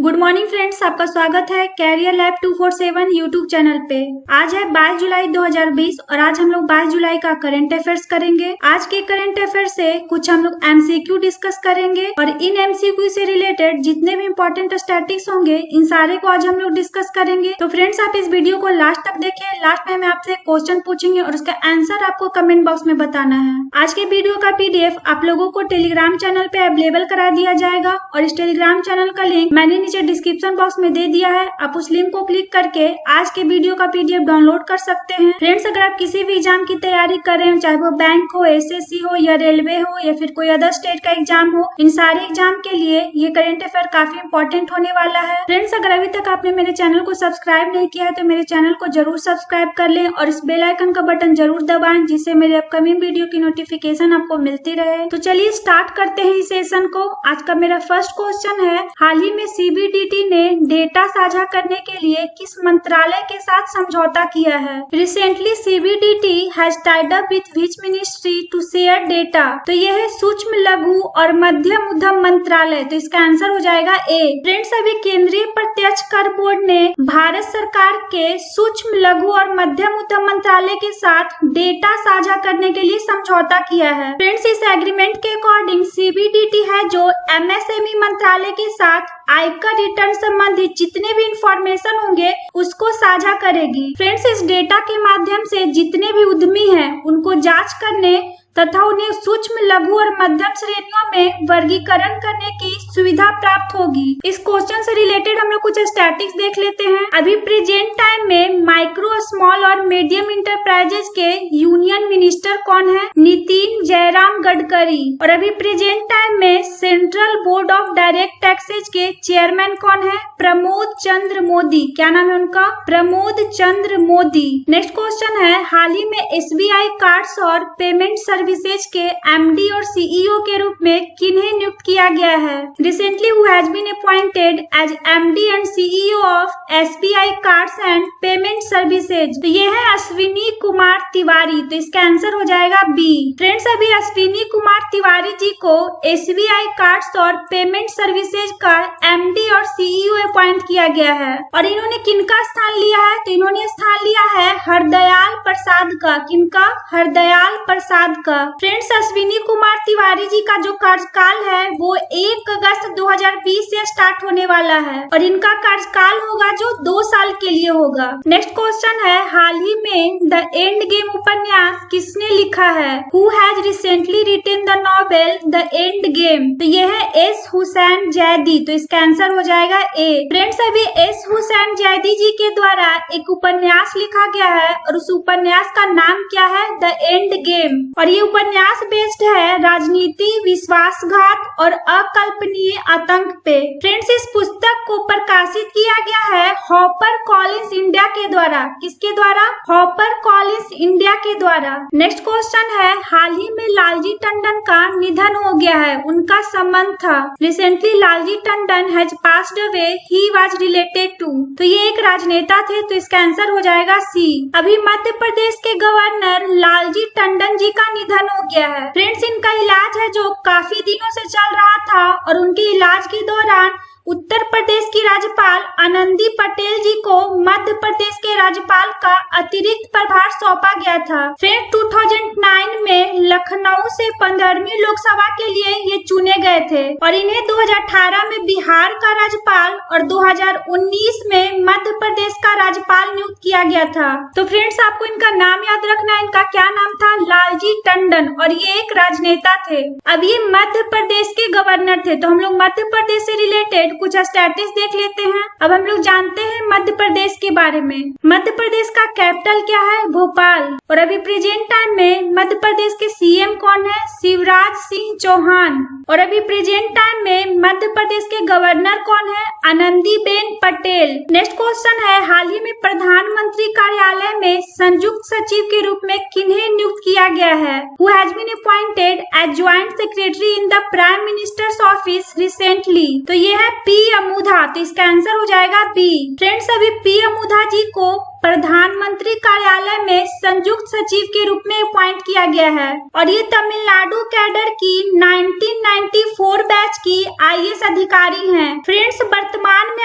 Good morning friends, आपका स्वागत है कैरियर लैब 247 यूट्यूब चैनल पे। आज है 22 जुलाई 2020 और आज हम लोग 22 जुलाई का करंट अफेयर्स करेंगे। आज के करंट अफेयर्स से कुछ हम लोग एमसीक्यू डिस्कस करेंगे और इन एमसीक्यू से रिलेटेड जितने भी इंपॉर्टेंट स्टैटिक्स होंगे इन सारे को आज हम लोग डिस्कस करेंगे। तो फ्रेंड्स, आप इस वीडियो को लास्ट तक देखें। लास्ट में मैं आपसे क्वेश्चन पूछेंगे और उसका आंसर आपको कमेंट बॉक्स में बताना है। आज के वीडियो का पीडीएफ आप लोगों को टेलीग्राम चैनल पे अवेलेबल करा दिया जाएगा और इस टेलीग्राम चैनल का लिंक मैंने नीचे डिस्क्रिप्शन बॉक्स में दे दिया है। आप उस लिंक को क्लिक करके आज के वीडियो का पीडीएफ डाउनलोड कर सकते हैं। फ्रेंड्स, अगर आप किसी भी एग्जाम की तैयारी कर रहे हो, चाहे वो बैंक हो, एसएससी हो या रेलवे हो या फिर कोई अदर स्टेट का एग्जाम हो, इन सारे एग्जाम के लिए ये करंट अफेयर काफी इंपॉर्टेंट होने वाला है। फ्रेंड्स, अगर अभी तक आपने मेरे चैनल को सब्सक्राइब नहीं किया है तो मेरे चैनल को जरूर सब्सक्राइब कर लें और इस बेल आइकन का बटन जरूर दबाएं, जिससे मेरे अपकमिंग वीडियो की नोटिफिकेशन आपको मिलती रहे। तो चलिए स्टार्ट करते हैं इस सेशन को। आज का मेरा फर्स्ट क्वेश्चन है, हाल ही में सीबीडीटी ने डेटा साझा करने के लिए किस मंत्रालय के साथ समझौता किया है? Recently CBDT has tied up with which ministry to share data? तो यह है सूक्ष्म लघु और मध्यम उद्यम मंत्रालय। तो इसका आंसर हो जाएगा ए। फ्रेंड्स, अभी केंद्रीय प्रत्यक्ष कर बोर्ड ने भारत सरकार के सूक्ष्म लघु और मध्यम उद्यम मंत्रालय के साथ डेटा साझा करने के लिए समझौता किया है। फ्रेंड्स, इस एग्रीमेंट के अकॉर्डिंग सीबीडीटी है जो एमएसएमई मंत्रालय के साथ आयकर रिटर्न संबंधित जितने भी इंफॉर्मेशन होंगे उसको साझा करेगी। फ्रेंड्स, इस डेटा के माध्यम से जितने भी उद्यमी हैं उनको जांच करने तथा उन्हें सूक्ष्म लघु और मध्यम श्रेणियों में वर्गीकरण करने की सुविधा प्राप्त होगी। इस क्वेश्चन से रिलेटेड हम लोग कुछ स्टैटिक्स देख लेते हैं। अभी प्रेजेंट टाइम में माइक्रो, स्मॉल और मीडियम इंटरप्राइजेज के यूनियन मिनिस्टर कौन है? नितिन जयराम गडकरी। और अभी प्रेजेंट टाइम में central board of direct taxes के चेयरमैन कौन है? प्रमोद चंद्र मोदी। क्या नाम है उनका? प्रमोद चंद्र मोदी। नेक्स्ट क्वेश्चन है, हाल ही में एसबीआई कार्ड्स और पेमेंट सर्विसेज के एमडी और सीईओ के रूप में किन्हें नियुक्त किया गया है? Recently who has been appointed as MD and CEO of SBI cards and payment services? तो ये है अश्विनी कुमार तिवारी। तो इसका आंसर हो जाएगा बी। फ्रेंड्स, अभी अश्विनी कुमार तिवारी जी को एसबीआई कार्ड्स और पेमेंट सर्विसेज का एमडी और सीईओ अपॉइंट किया गया है। और इन्होंने किनका स्थान लिया है? तो इन्होंने स्थान लिया है हरदयाल प्रसाद का। किनका? हरदयाल प्रसाद का। फ्रेंड्स, अश्विनी कुमार तिवारी जी का जो कार्यकाल है वो 1 अगस्त 2020 से स्टार्ट होने वाला है और इनका कार्यकाल होगा जो 2 साल के लिए होगा। नेक्स्ट क्वेश्चन है, हाल ही में द एंड गेम उपन्यास किसने लिखा है? Who has recently written the novel the end game? तो ये है एस हुसैन जैदी। तो इसका आंसर हो जाएगा ए। फ्रेंड्स, अभी एस हुसैन जैदी जी के द्वारा एक उपन्यास लिखा गया है और उस उपन्यास का नाम क्या है? The end game. और ये उपन्यास बेस्ड है राजनीति, विश्वासघात और अकल्पनीय आतंक पे। फ्रेंड्स, इस पुस्तक को प्रकाशित किया गया है हॉपर कॉलिंस इंडिया के द्वारा। किसके द्वारा? हॉपर कॉलिंस इंडिया के द्वारा। नेक्स्ट क्वेश्चन है, हाल ही में लालजी टंडन का निधन हो गया है, उनका संबंध था? Recently Lalji Tandon has passed away, he was related to? तो ये एक राजनेता थे। तो इसका आंसर हो जाएगा सी। अभी मध्य प्रदेश के गवर्नर लालजी टंडन जी का निधन हो गया है। फ्रेंड्स, इनका इलाज है जो काफी दिनों से चल रहा था और उनके इलाज के दौरान उत्तर प्रदेश की राज्यपाल आनंदी पटेल जी को मध्य प्रदेश के राज्यपाल का अतिरिक्त प्रभार सौंपा गया था। फिर 2009 में लखनऊ से 15वीं लोकसभा के लिए ये चुने गए थे और इन्हें 2018 में बिहार का राज्यपाल और 2019 में मध्य प्रदेश का राज्यपाल नियुक्त किया गया था। तो फ्रेंड्स, आपको इनका नाम याद रखना है। इनका क्या नाम था? लालजी टंडन। और ये एक राजनेता थे। अब ये मध्य प्रदेश के गवर्नर थे। तो हम लोग मध्य प्रदेश से रिलेटेड कुछ स्टैटिक्स देख लेते हैं। अब हम लोग जानते हैं मध्य प्रदेश के बारे में। मध्य प्रदेश का कैपिटल क्या है? भोपाल। और अभी प्रेजेंट टाइम में मध्य प्रदेश के सीएम कौन है? शिवराज सिंह चौहान। और अभी प्रेजेंट टाइम में मध्य प्रदेश के गवर्नर कौन है? आनंदीबेन पटेल। नेक्स्ट क्वेश्चन है, हाल ही में प्रधानमंत्री कार्यालय में संयुक्त सचिव के रूप में किन्हें नियुक्त किया गया है? Who has been appointed as joint secretary in the prime minister's office recently? तो ये है पी अमुधा। तो इसका आंसर हो जाएगा बी। फ्रेंड्स, अभी पी अमुधा जी को प्रधानमंत्री कार्यालय में संयुक्त सचिव के रूप में अपॉइंट किया गया है और ये तमिलनाडु कैडर की 1994 बैच की आईएएस अधिकारी हैं। फ्रेंड्स, वर्तमान में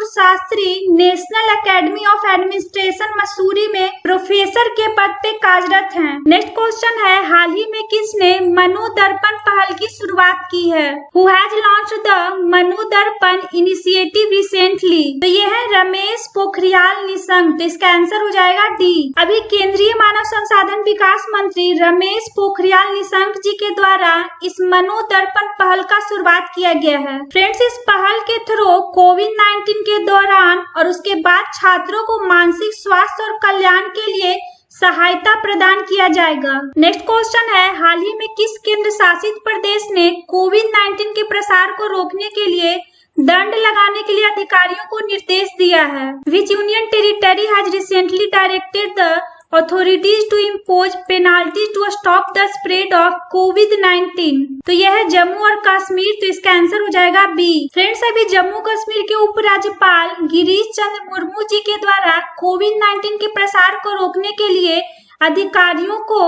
Shastri national academy of administration Mussoorie में प्रोफेसर के पद पे कार्यरत हैं। नेक्स्ट क्वेश्चन है, हाल ही में किसने मनोदर्पण पहल की शुरुआत की है? Who has launched the Manodarpan initiative recently? तो ये है रमेश पोखरियाल निशंक। तो इसका आंसर हो जाएगा डी। अभी केंद्रीय मानव संसाधन विकास मंत्री रमेश पोखरियाल निशंक जी के द्वारा इस मनोदर्पण पहल का शुरुआत किया गया है। फ्रेंड्स, इस पहल के थ्रू कोविड-19 के दौरान और उसके बाद छात्रों को मानसिक स्वास्थ्य और कल्याण के लिए सहायता प्रदान किया जाएगा। नेक्स्ट क्वेश्चन है, हाल ही में किस केंद्र शासित प्रदेश ने कोविड-19 के प्रसार को रोकने के लिए दंड लगाने के लिए अधिकारियों को निर्देश दिया है? विच union territory has recently directed the authorities to impose penalties to stop the spread of COVID-19? तो यह है जम्मू और कश्मीर। तो इसका आंसर हो जाएगा बी। फ्रेंड्स, अभी जम्मू कश्मीर के उपराज्यपाल गिरीश चंद्र मुर्मू जी के द्वारा कोविड-19 के प्रसार को रोकने के लिए अधिकारियों को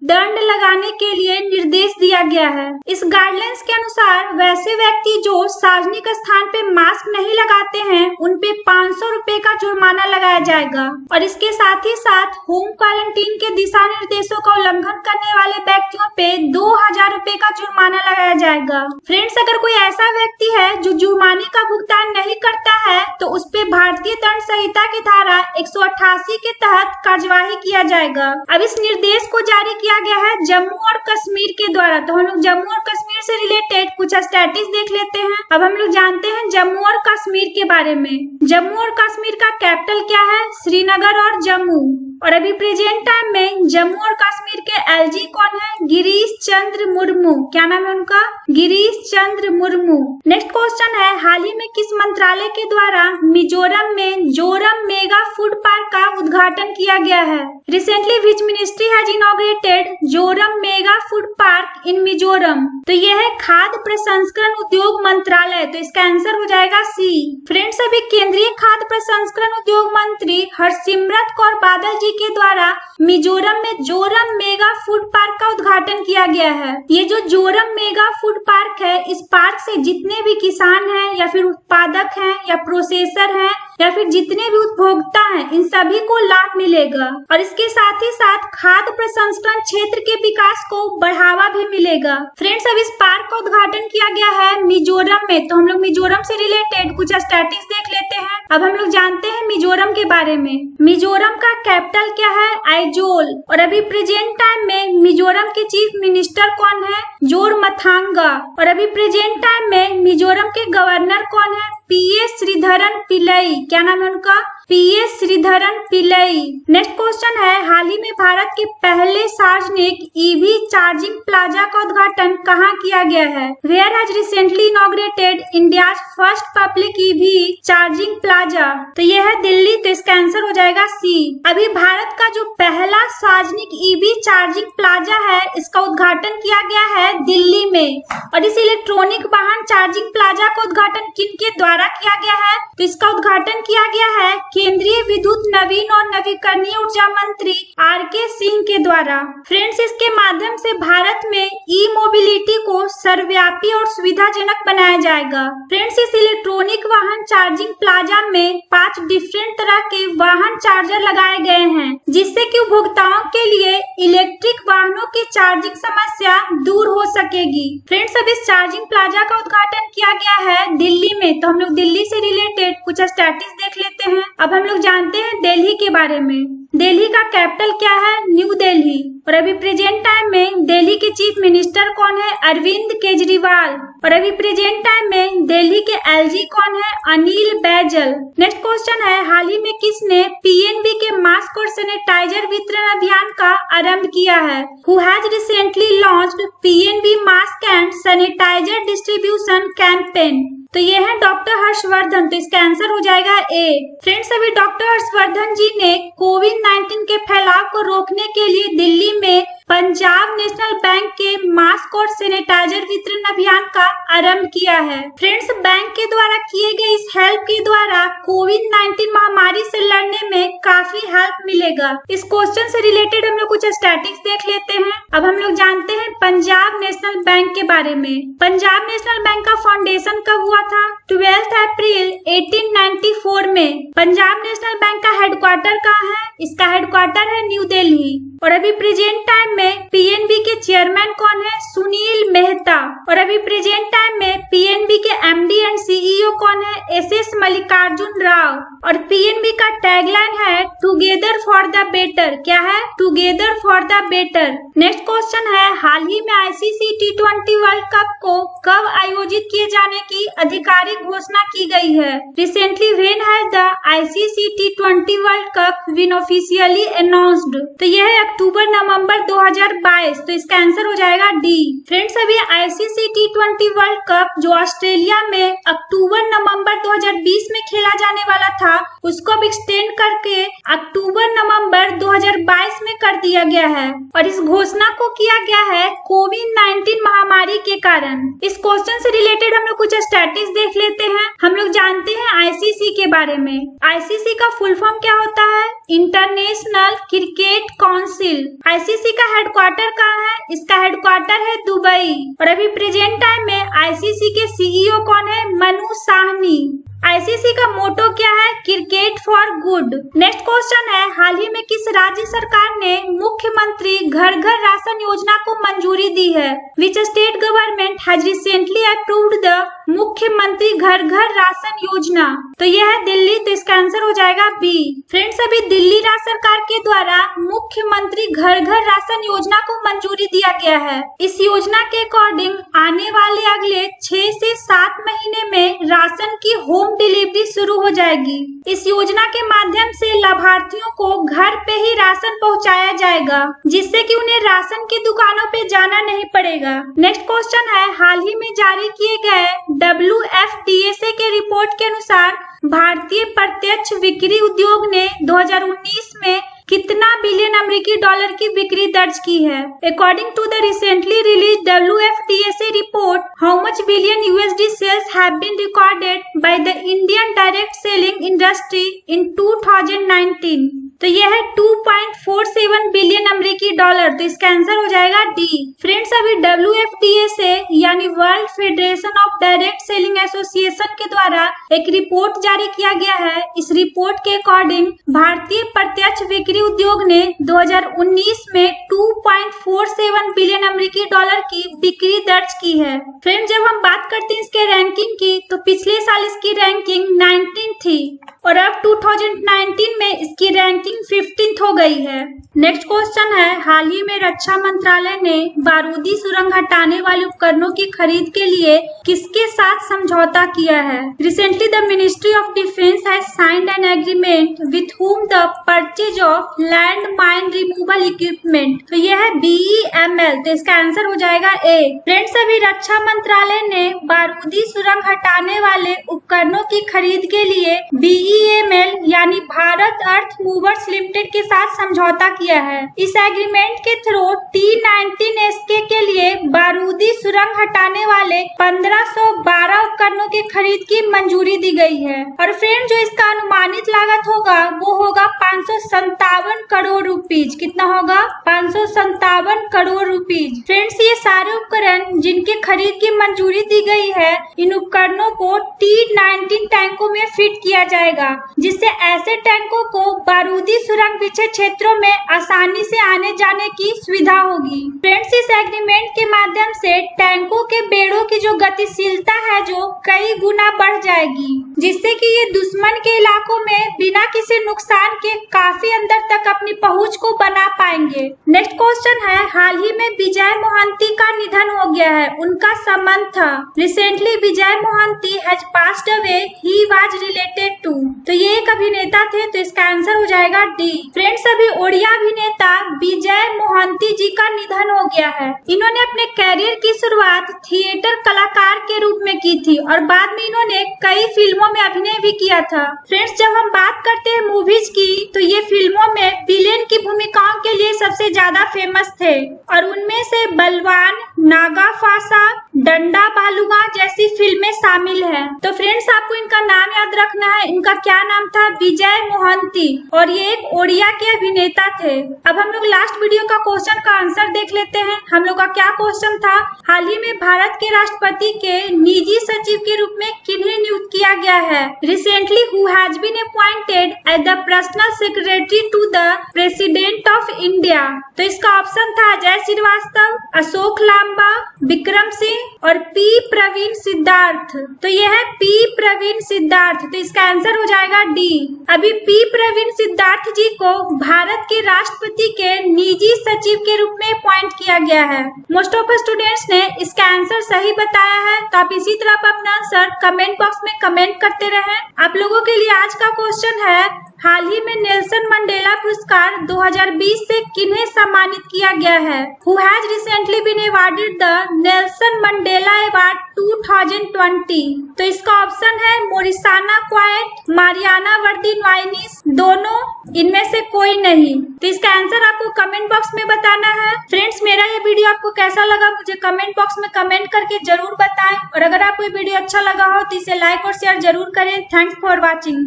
दंड लगाने के लिए निर्देश दिया गया है। इस गाइडलाइंस के अनुसार वैसे व्यक्ति जो सार्वजनिक स्थान पे मास्क नहीं लगाते हैं उन पे 500 रुपए का जुर्माना लगाया जाएगा और इसके साथ ही साथ होम क्वारंटीन के दिशा निर्देशों का उल्लंघन करने वाले व्यक्तियों पे 2000 रुपए का जुर्माना लगाया जाएगा। फ्रेंड्स, अगर कोई ऐसा व्यक्ति है जो जुर्माने का भुगतान नहीं करता है तो उस पे भारतीय दंड संहिता की धारा 188 के तहत कार्यवाही किया जाएगा। अब इस निर्देश को जारी किया गया है जम्मू और कश्मीर के द्वारा। तो हम लोग जम्मू और कश्मीर से रिलेटेड कुछ स्टैटिस देख लेते हैं। अब हम लोग जानते हैं जम्मू और कश्मीर के बारे में। जम्मू और कश्मीर का कैपिटल क्या है? श्रीनगर और जम्मू। और अभी प्रेजेंट टाइम में जम्मू और कश्मीर के एलजी कौन है? गिरीश चंद्र मुर्मू। क्या नाम है उनका? गिरीश चंद्र मुर्मू। नेक्स्ट क्वेश्चन है, हाल ही में किस मंत्रालय के द्वारा मिजोरम में जोरम मेगा फूड पार्क का उद्घाटन किया गया है? Recently which ministry has inaugurated Zoram mega food park in Mizoram? तो यह है खाद्य प्रसंस्करण उद्योग मंत्रालय। तो इसका आंसर हो जाएगा सी। फ्रेंड्स, अभी केंद्रीय खाद्य प्रसंस्करण उद्योग मंत्री हरसिमरत कौर बादल जी के द्वारा मिजोरम में जोरम मेगा फूड पार्क का उद्घाटन किया गया है। ये जो जोरम मेगा फूड पार्क है, इस पार्क से जितने भी किसान हैं या फिर उत्पादक हैं या प्रोसेसर हैं या फिर जितने भी उपभोक्ता हैं, इन सभी को लाभ मिलेगा और इसके साथ ही साथ खाद्य प्रसंस्करण क्षेत्र के विकास को बढ़ावा भी मिलेगा। फ्रेंड्स, अब इस पार्क का उद्घाटन किया गया है मिजोरम में। तो हम लोग मिजोरम से रिलेटेड कुछ स्टैटिस देख लेते हैं। अब हम लोग जानते हैं मिजोरम के बारे में। मिजोरम का कैपिटल क्या है? आइजोल। और अभी प्रेजेंट टाइम में मिजोरम के चीफ मिनिस्टर कौन है? जोरमथांगा। और अभी प्रेजेंट टाइम में मिजोरम के गवर्नर कौन है? पीएस श्रीधरन पिल्लई। क्या नाम है उनका? PS Sreedharan Pillai. Next question है, हाल ही में भारत के पहले सार्वजनिक ईवी चार्जिंग प्लाजा का उद्घाटन कहाँ किया गया है? Where has recently inaugurated India's first public EV charging plaza? तो यह है दिल्ली। तो इसका आंसर हो जाएगा सी। अभी भारत का जो पहला सार्वजनिक ईवी चार्जिंग प्लाजा है, इसका उद्घाटन किया गया है दिल्ली में। और इस इलेक्ट्रॉनिक वाहन चार्जिंग प्लाजा का उद्घाटन किन के द्वारा किया गया है? तो इसका उद्घाटन किया गया है केंद्रीय विद्युत नवीन और नवीकरणीय ऊर्जा मंत्री आर.के. सिंह के द्वारा। फ्रेंड्स, इसके माध्यम से भारत में ई मोबिलिटी को सर्वव्यापी और सुविधाजनक बनाया जाएगा। फ्रेंड्स, इस इलेक्ट्रॉनिक वाहन चार्जिंग प्लाजा में 5 डिफरेंट तरह के वाहन चार्जर लगाए गए हैं, जिससे कि उपभोक्ताओं के लिए इलेक्ट्रिक वाहनों की चार्जिंग समस्या दूर हो सकेगी। फ्रेंड्स, अब इस चार्जिंग प्लाजा का उद्घाटन किया गया है दिल्ली में। तो हम लोग दिल्ली से रिलेटेड कुछ स्टैटिस देख लेते हैं। अब हम लोग जानते हैं दिल्ली के बारे में। दिल्ली का कैपिटल क्या है? न्यू दिल्ली। और अभी प्रेजेंट टाइम में दिल्ली के चीफ मिनिस्टर कौन है? अरविंद केजरीवाल। और अभी प्रेजेंट टाइम में दिल्ली के एलजी कौन है? अनिल बैजल। नेक्स्ट क्वेश्चन है, हाल ही में किसने पीएनबी के मास्क और सैनिटाइजर वितरण अभियान का आरंभ किया है? Who has recently launched PNB mask and sanitiser distribution campaign? तो ये है डॉक्टर हर्षवर्धन। तो इसका आंसर हो जाएगा ए। फ्रेंड्स, अभी डॉक्टर हर्षवर्धन जी ने कोविड-19 के फैलाव को रोकने के लिए दिल्ली में पंजाब नेशनल बैंक के मास्क और सैनिटाइजर वितरण अभियान का आरंभ किया है। फ्रेंड्स, बैंक के द्वारा किए गए इस हेल्प के द्वारा कोविड-19 महामारी से लड़ने में काफी हेल्प मिलेगा। इस क्वेश्चन से रिलेटेड हम लोग कुछ स्टैटिक्स देख लेते हैं। अब हम लोग जानते हैं पंजाब नेशनल बैंक के बारे में। पंजाब नेशनल बैंक का फाउंडेशन कब हुआ था? 12 अप्रैल 1894 में। पंजाब नेशनल बैंक का हेडक्वार्टर कहाँ है? इसका हेडक्वार्टर है न्यू दिल्ली। और अभी प्रेजेंट टाइम में पीएनबी के चेयरमैन कौन है? सुनील मेहता। और अभी प्रेजेंट टाइम में पीएनबी के एमडी एंड सीईओ कौन है? एसएस मल्लिकार्जुन राव। और पीएनबी का टैगलाइन है टुगेदर फॉर द बेटर। क्या है? Together for the better. Next question है, हाल ही में आईसीसी T20 वर्ल्ड कप को कब आयोजित किए जाने की आधिकारिक घोषणा की गई है? Recently when has the ICC T20 world cup been officially announced? तो यह है अक्टूबर नवंबर 2022। तो इसका आंसर हो जाएगा डी। फ्रेंड्स, अभी आईसीसी T20 वर्ल्ड कप जो ऑस्ट्रेलिया में अक्टूबर नवंबर 2020 में खेला जाने वाला था, उसको अब एक्सटेंड करके अक्टूबर नवंबर 2022 में कर दिया गया है। और इस घोषणा को किया गया है कोविड-19 महामारी के कारण। इस क्वेश्चन से रिलेटेड हम लोग कुछ स्टैटिक्स देख लेते हैं। हम लोग जानते हैं आईसीसी के बारे में। आईसीसी का फुल फॉर्म क्या होता है? International cricket council. आईसीसी का हेडक्वार्टर कहाँ है? इसका हेडक्वार्टर है दुबई। और अभी प्रेजेंट टाइम में आईसीसी के सीईओ कौन है? मनु साहनी। आईसीसी का मोटो क्या है? Cricket for good. Next question है, हाल ही में किस राज्य सरकार ने मुख्यमंत्री घर घर राशन योजना को मंजूरी दी है? Which state government has recently approved the मुख्यमंत्री घर घर राशन योजना? तो यह है दिल्ली। तो इसका आंसर हो जाएगा बी। फ्रेंड्स, अभी दिल्ली राज्य सरकार के द्वारा मुख्यमंत्री घर घर राशन योजना को मंजूरी दिया गया है। इस योजना के अकॉर्डिंग आने वाले अगले 6 से 7 महीने में राशन की होम डिलीवरी शुरू हो जाएगी। इस योजना के माध्यम से लाभार्थियों को घर पे ही राशन पहुंचाया जाएगा, जिससे कि उन्हें राशन की दुकानों पे जाना नहीं पड़ेगा। नेक्स्ट क्वेश्चन है, हाल ही में जारी किए गए WFDSA के रिपोर्ट के अनुसार भारतीय प्रत्यक्ष बिक्री उद्योग ने 2019 में कितना बिलियन अमेरिकी डॉलर की बिक्री दर्ज की है? According to the recently release WFDSA report, how much billion USD sales have been recorded by the Indian direct selling industry in 2019? तो यह है 2.47 बिलियन अमेरिकी डॉलर। तो इसका आंसर हो जाएगा डी। फ्रेंड्स, अभी WFDSA यानी world federation of direct selling association के द्वारा एक रिपोर्ट जारी किया गया है। इस रिपोर्ट के अकॉर्डिंग भारतीय प्रत्यक्ष बिक्री उद्योग ने 2019 में 2.47 बिलियन अमेरिकी डॉलर की बिक्री दर्ज की है। फ्रेंड्स, जब हम बात करते हैं इसके रैंकिंग की, तो पिछले साल इसकी रैंकिंग 19 थी और अब 2019 में इसकी रैंकिंग 15th हो गई है। नेक्स्ट क्वेश्चन है, हाल ही में रक्षा मंत्रालय ने बारूदी सुरंग हटाने वाले उपकरणों की खरीद के लिए किसके साथ समझौता किया है? Recently the ministry of defence has signed an agreement with whom the purchase of land mine removal equipment. तो यह है BEML। तो इसका आंसर हो जाएगा ए। फ्रेंड्स, अभी रक्षा मंत्रालय ने बारूदी सुरंग हटाने वाले उपकरणों की खरीद के लिए BEML यानी भारत अर्थ मूवर्स लिमिटेड के साथ समझौता किया है। इस एग्रीमेंट के थ्रू T-19SK के लिए बारूदी सुरंग हटाने वाले 1512 उपकरणों की खरीद की मंजूरी दी गई है। और फ्रेंड, जो इसका अनुमानित लागत होगा वो होगा 557 करोड़ रुपीज। कितना होगा? 557 करोड़ रुपीज। फ्रेंड्स, ये सारे उपकरण जिनके खरीद की मंजूरी दी गई है, इन उपकरणों को T-19 टैंकों में फिट किया जाएगा, जिससे ऐसे टैंकों को बारूदी सुरंग बिछे क्षेत्रों में आसानी से आने जाने की सुविधा होगी। फ्रेंड्स, इस एग्रीमेंट के माध्यम से टैंकों के बेड़ों की जो गतिशीलता है जो कई गुना बढ़ जाएगी, जिससे कि ये दुश्मन के इलाकों में बिना किसी नुकसान के काफी अंदर तक अपनी पहुंच को बना पाएंगे। नेक्स्ट क्वेश्चन है, हाल ही में विजय मोहंती का निधन हो गया है, उनका संबंध था। Recently Vijay Mohanty has passed away, he was related to. तो ये एक अभिनेता थे, तो इसका आंसर हो जाएगा डी। फ्रेंड्स, अभी ओडिया अभिनेता विजय मोहंती जी का निधन हो गया है। इन्होंने अपने कैरियर की शुरुआत थिएटर कलाकार के रूप में की थी और बाद में इन्होंने कई फिल्मों में अभिनय भी किया था। फ्रेंड्स, जब हम बात करते हैं मूवीज की, तो ये फिल्मों में विलेन की भूमिकाओं के लिए सबसे ज्यादा फेमस थे और उनमें से बलवान, नागा फासा, डंडा भालूगा जैसी फिल्में शामिल हैं। तो फ्रेंड्स, आपको इनका नाम याद रखना है। इनका क्या नाम था? विजय मोहंती, और ये एक ओडिया के अभिनेता थे। अब हम लोग लास्ट वीडियो का क्वेश्चन का आंसर देख लेते हैं। हम लोग का क्या क्वेश्चन था? हाल ही में भारत के राष्ट्रपति के निजी सचिव के रूप में किन्हें नियुक्त किया गया है? Recently who has been appointed as the personal secretary to the president of India? तो इसका ऑप्शन था अजय श्रीवास्तव, अशोक लांबा, विक्रम सिंह और पी प्रवीण सिद्धार्थ। तो यह है पी प्रवीण सिद्धार्थ, तो इसका आंसर हो जाएगा डी। अभी पी प्रवीण सिद्धार्थ जी को भारत के राष्ट्रपति के निजी सचिव के रूप में अपॉइंट किया गया है। मोस्ट ऑफ स्टूडेंट्स ने इसका आंसर सही बताया है, तो आप इसी तरह अपना आंसर कमेंट बॉक्स में कमेंट करते रहें। आप लोगों के लिए आज का क्वेश्चन है, हाल ही में नेल्सन मंडेला पुरस्कार 2020 से किन्हें सम्मानित किया गया है? Who has recently been awarded the Nelson Mandela award 2020? तो इसका ऑप्शन है मोरिसाना क्वाइट, मारियाना वर्दिनवाइनिस, दोनों, इनमें से कोई नहीं। तो इसका आंसर आपको कमेंट बॉक्स में बताना है। फ्रेंड्स, मेरा ये वीडियो आपको कैसा लगा मुझे कमेंट बॉक्स में कमेंट करके जरूर बताएं, और अगर आपको ये वीडियो अच्छा लगा हो तो इसे लाइक और शेयर जरूर करें। Thanks for watching.